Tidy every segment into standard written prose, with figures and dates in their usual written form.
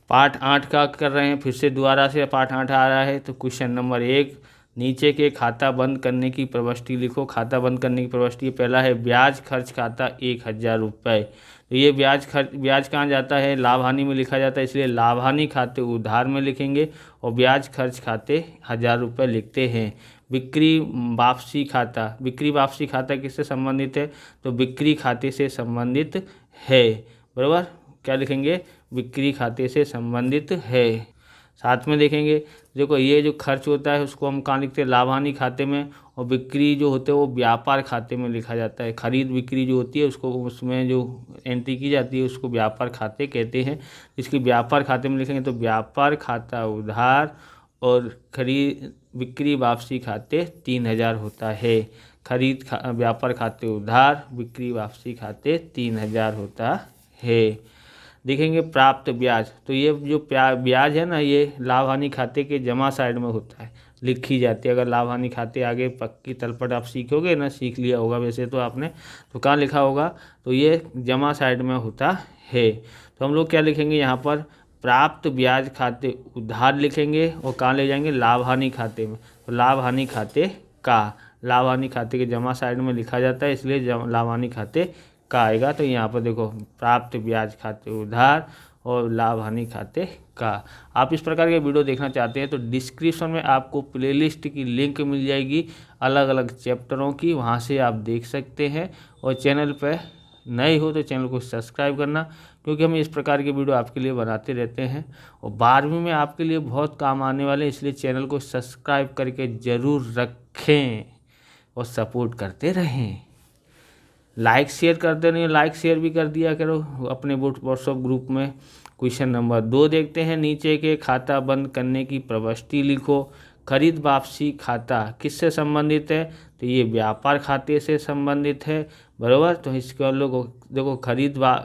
पाठ 8 का कर रहे हैं, फिर से दोबारा से पाठ 8 आ रहा है। तो क्वेश्चन नंबर 1, नीचे के खाता बंद करने की प्रविष्टि लिखो। खाता बंद करने की प्रविष्टि पहला है ब्याज खर्च खाता 1000 रुपये। तो ये ब्याज कहाँ जाता है, लाभ हानि में लिखा जाता है, इसलिए लाभ हानि खाते उधार में लिखेंगे और ब्याज खर्च खाते 1000 रुपये लिखते हैं। बिक्री वापसी खाता किससे संबंधित है, तो बिक्री खाते से संबंधित है, बराबर। क्या लिखेंगे, बिक्री खाते से संबंधित है। साथ में देखेंगे, देखो ये जो खर्च होता है उसको हम कहाँ लिखते हैं, लाभ हानि खाते में, और बिक्री जो होते हैं वो व्यापार खाते में लिखा जाता है। खरीद बिक्री जो होती है उसको, उसमें जो एंट्री की जाती है उसको व्यापार खाते कहते हैं। इसकी व्यापार खाते में लिखेंगे तो व्यापार खाता उधार और खरीद बिक्री वापसी खाते 3000 होता है। व्यापार खाते उधार, बिक्री वापसी खाते 3000 होता है। देखेंगे प्राप्त ब्याज, तो ये जो ब्याज है ना, ये लाभ हानि खाते के जमा साइड में होता है, लिखी जाती है। अगर लाभ हानि खाते आगे पक्की तलपट आप सीखोगे ना, सीख लिया होगा वैसे तो आपने, तो कहाँ लिखा होगा, तो ये जमा साइड में होता है। तो हम लोग क्या लिखेंगे यहाँ पर, प्राप्त ब्याज खाते उधार लिखेंगे और कहाँ ले जाएंगे, लाभ हानि खाते में। तो लाभ हानि खाते का, लाभ हानि खाते के जमा साइड में लिखा जाता है, इसलिए लाभ हानि खाते का आएगा। तो यहाँ पर देखो प्राप्त ब्याज खाते उधार और लाभ हानि खाते का। आप इस प्रकार के वीडियो देखना चाहते हैं तो डिस्क्रिप्शन में आपको प्लेलिस्ट की लिंक मिल जाएगी अलग अलग चैप्टरों की, वहाँ से आप देख सकते हैं। और चैनल पर नए हो तो चैनल को सब्सक्राइब करना, क्योंकि हम इस प्रकार के वीडियो आपके लिए बनाते रहते हैं और 12वीं में आपके लिए बहुत काम आने वाले हैं, इसलिए चैनल को सब्सक्राइब करके ज़रूर रखें और सपोर्ट करते रहें। लाइक शेयर करते नहीं, लाइक शेयर भी कर दिया करो अपने व्हाट्सएप ग्रुप में। क्वेश्चन नंबर 2 देखते हैं, नीचे के खाता बंद करने की प्रविष्टि लिखो। खरीद वापसी खाता किससे संबंधित है, तो ये व्यापार खाते से संबंधित है, बराबर। तो इसके लोग देखो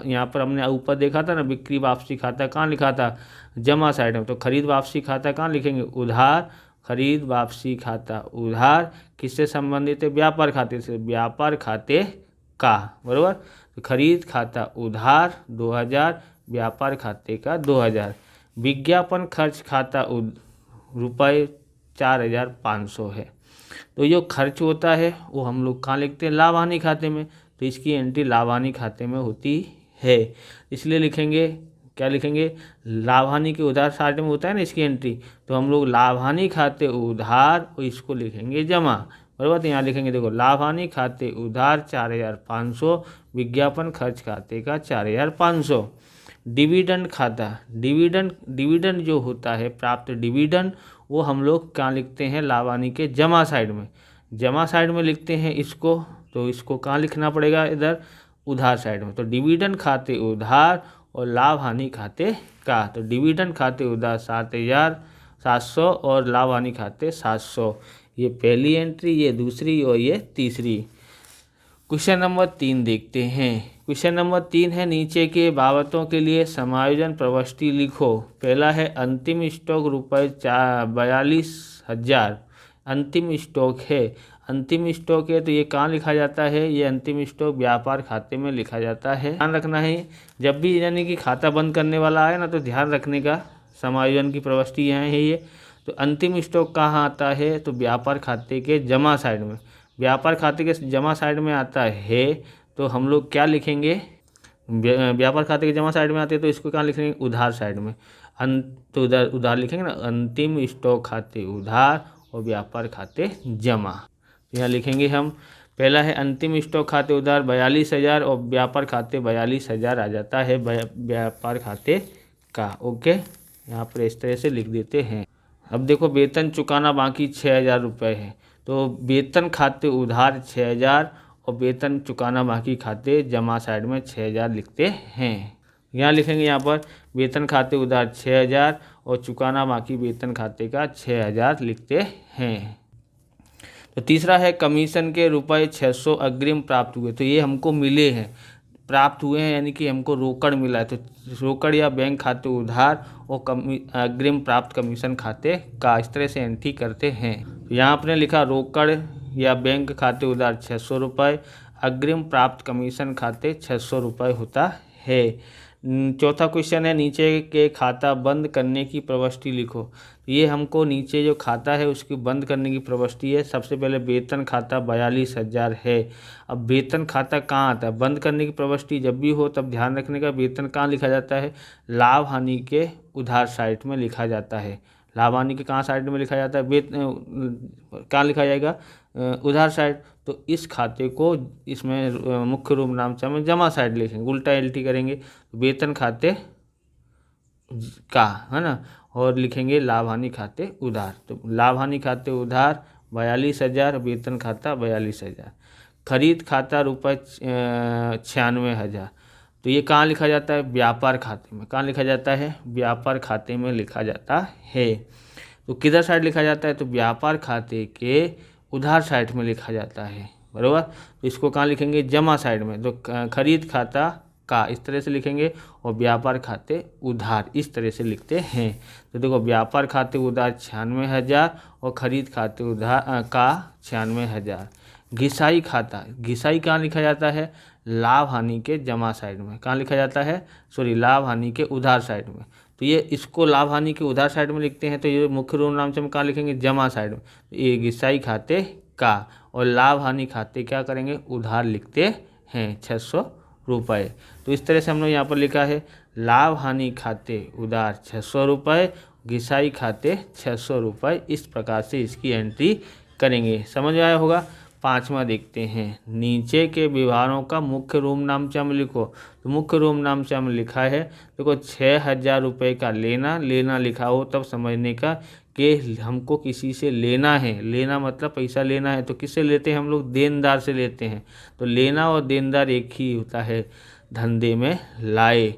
यहाँ पर हमने ऊपर देखा था ना, बिक्री वापसी खाता कहाँ लिखा था, जमा साइड में। तो खरीद वापसी खाता कहाँ लिखेंगे, उधार। खरीद वापसी खाता उधार किससे संबंधित है, व्यापार खाते से, व्यापार खाते का, बराबर। तो खरीद खाता उधार 2000, व्यापार खाते का 2000। विज्ञापन खर्च खाता रुपये 4500 है। तो जो खर्च होता है वो हम लोग कहाँ लिखते हैं, लाभ हानि खाते में। तो इसकी एंट्री लाभ हानि खाते में होती है, इसलिए लिखेंगे, क्या लिखेंगे, लाभ हानि के उधार साइड में होता है ना इसकी एंट्री, तो हम लोग लाभ हानि खाते उधार और इसको लिखेंगे जमा, बराबर। तो यहाँ लिखेंगे, देखो लाभ हानि खाते उधार 4500, विज्ञापन खर्च खाते का 4500। डिविडेंड खाता, डिविडेंड जो होता है, प्राप्त डिविडेंड, वो हम लोग कहाँ लिखते हैं, लाभ हानि के जमा साइड में, जमा साइड में लिखते हैं इसको। तो इसको कहाँ लिखना पड़ेगा, इधर उधार साइड में। तो डिविडेंड खाते उधार और लाभ हानि खाते का। तो डिविडेंड खाते उधार 7700 और लाभ हानि खाते 700। ये पहली एंट्री, ये दूसरी और ये तीसरी। क्वेश्चन नंबर 3 देखते हैं। क्वेश्चन नंबर 3 है, नीचे के बाबतों के लिए समायोजन प्रविष्टि लिखो। पहला है अंतिम स्टॉक रुपये 42,000, अंतिम स्टॉक है। अंतिम स्टॉक है तो ये कहाँ लिखा जाता है, ये अंतिम स्टॉक व्यापार खाते में लिखा जाता है। ध्यान रखना है, जब भी यानी कि खाता बंद करने वाला आए ना, तो ध्यान रखने का, समायोजन की प्रविष्टि यहाँ है ये। तो अंतिम स्टॉक कहाँ आता है, तो व्यापार खाते के जमा साइड में, व्यापार खाते के जमा साइड में आता है। तो हम लोग क्या लिखेंगे, व्यापार खाते के जमा साइड में आते हैं तो इसको कहाँ लिखेंगे, उधार साइड में। तो उधार लिखेंगे ना, अंतिम स्टॉक खाते उधार और व्यापार खाते जमा। यहाँ लिखेंगे हम, पहला है अंतिम स्टॉक खाते उधार 42,000 और व्यापार खाते 42,000 आ जाता है व्यापार खाते का। ओके, यहाँ पर इस तरह से लिख देते हैं। अब देखो वेतन चुकाना बाकी 6,000 रुपये है, तो वेतन खाते उधार 6,000 और वेतन चुकाना बाकी खाते जमा साइड में 6,000 लिखते हैं। यहाँ लिखेंगे, यहाँ पर वेतन खाते उधार 6,000 और चुकाना बाकी वेतन खाते का 6,000 लिखते हैं। तो तीसरा है कमीशन के रुपये 600 अग्रिम प्राप्त हुए। तो ये हमको मिले हैं, प्राप्त हुए हैं, यानी कि हमको रोकड़ मिला है। तो रोकड़ या बैंक खाते उधार और अग्रिम प्राप्त कमीशन खाते का, इस तरह से एंट्री करते हैं। तो यहाँ आपने लिखा रोकड़ या बैंक खाते उधार 600 रुपये, अग्रिम प्राप्त कमीशन खाते 600 रुपये होता है। चौथा क्वेश्चन है नीचे के खाता बंद करने की प्रविष्टि लिखो। ये हमको नीचे जो खाता है उसकी बंद करने की प्रविष्टि है। सबसे पहले वेतन खाता 42,000 है। अब वेतन खाता कहाँ आता है? बंद करने की प्रविष्टि जब भी हो तब ध्यान रखने का, वेतन कहाँ लिखा जाता है? लाभ हानि के उधार साइड में लिखा जाता है। लाभ हानि के कहाँ साइड में लिखा जाता है? कहाँ लिखा जाएगा? उधार साइड। तो इस खाते को इसमें मुख्य रूप नामचा में जमा साइड लिखेंगे, उल्टा एल्टी करेंगे, वेतन खाते का, है ना, और लिखेंगे लाभ हानि खाते उधार। तो लाभ हानि खाते उधार 42,000, वेतन खाता 42,000। खरीद खाता रुपये 96,000। तो ये कहाँ लिखा जाता है? व्यापार खाते में। कहाँ लिखा जाता है? व्यापार खाते में लिखा जाता है। तो किधर साइड लिखा जाता है? तो व्यापार खाते के उधार साइड में लिखा जाता है, बराबर। तो इसको कहाँ लिखेंगे? जमा साइड में। तो खरीद खाता का इस तरह से लिखेंगे और व्यापार खाते उधार इस तरह से लिखते हैं। तो देखो, व्यापार खाते उधार 96,000 और खरीद खाते उधार का 96,000। घिसाई खाता, घिसाई कहाँ लिखा जाता है? लाभ हानि के जमा साइड में। कहाँ लिखा जाता है? लाभ हानि के उधार साइड में। तो ये इसको लाभ हानि के उधार साइड में लिखते हैं, तो ये मुख्य रूप नाम से हम कहाँ लिखेंगे? जमा साइड में। तो ये घिसाई खाते का और लाभ हानि खाते क्या करेंगे? उधार लिखते हैं 600 रुपये। तो इस तरह से हमने यहाँ पर लिखा है लाभ हानि खाते उधार 600 रुपये, घिसाई खाते 600 रुपये। इस प्रकार से इसकी एंट्री करेंगे। समझ में आया होगा। पांचवा देखते हैं, नीचे के विभागों का मुख्य रूप नामचा में लिखो। तो मुख्य रूप नामचा में लिखा है, देखो 6,000 रुपये का लेना, लेना लिखा हो तब समझने का कि हमको किसी से लेना है। लेना मतलब पैसा लेना है। तो किससे लेते हैं हम लोग? देनदार से लेते हैं। तो लेना और देनदार एक ही होता है। धंधे में लाए,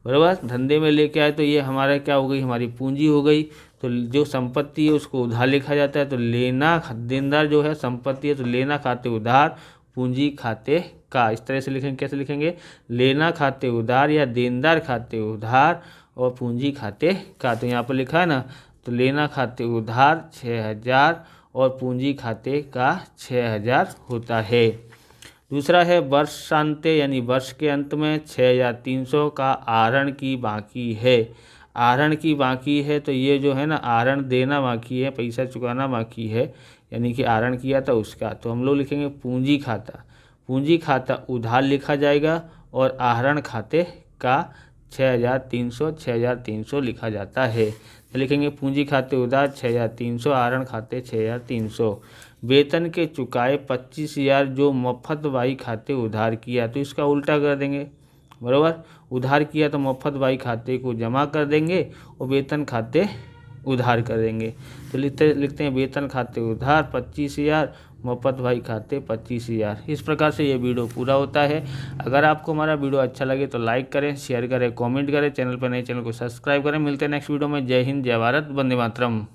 बराबर। धंधे में लेके आए तो ये हमारा क्या हो गई? हमारी पूंजी हो गई। तो जो संपत्ति है उसको उधार लिखा जाता है। तो लेना, देनदार जो है संपत्ति है, तो लेना खाते उधार, पूंजी खाते का। इस तरह से लिखेंगे। कैसे लिखेंगे? लेना खाते उधार या देनदार खाते उधार और पूंजी खाते का। तो यहाँ पर लिखा है ना, तो लेना खाते उधार 6,000 और पूंजी खाते का 6,000 होता है। दूसरा है वर्षांते यानी वर्ष के अंत में 6,300 का आहरण की बाकी है। आहरण की बाकी है, तो ये जो है ना, आहरण देना बाकी है, पैसा चुकाना बाकी है, यानी कि आहरण किया था उसका। तो हम लोग लिखेंगे पूंजी खाता। पूंजी खाता उधार लिखा जाएगा और आहरण खाते का 6,300 लिखा जाता है। तो लिखेंगे पूंजी खाते उधार 6,300, आहरण खाते 6,300। वेतन के चुकाए 25,000 जो मुफ्त बाई खाते उधार किया, तो इसका उल्टा कर देंगे, बराबर। उधार किया तो मुफ्त बाई खाते को जमा कर देंगे और वेतन खाते उधार कर देंगे। तो लिखते हैं वेतन खाते उधार 25,000, मुफ्त भाई खाते 25,000। इस प्रकार से ये वीडियो पूरा होता है। अगर आपको हमारा वीडियो अच्छा लगे तो लाइक करें, शेयर करें, कमेंट करें। चैनल पर नए चैनल को सब्सक्राइब करें। मिलते हैं नेक्स्ट वीडियो में। जय हिंद, जय भारत, वंदे मातरम।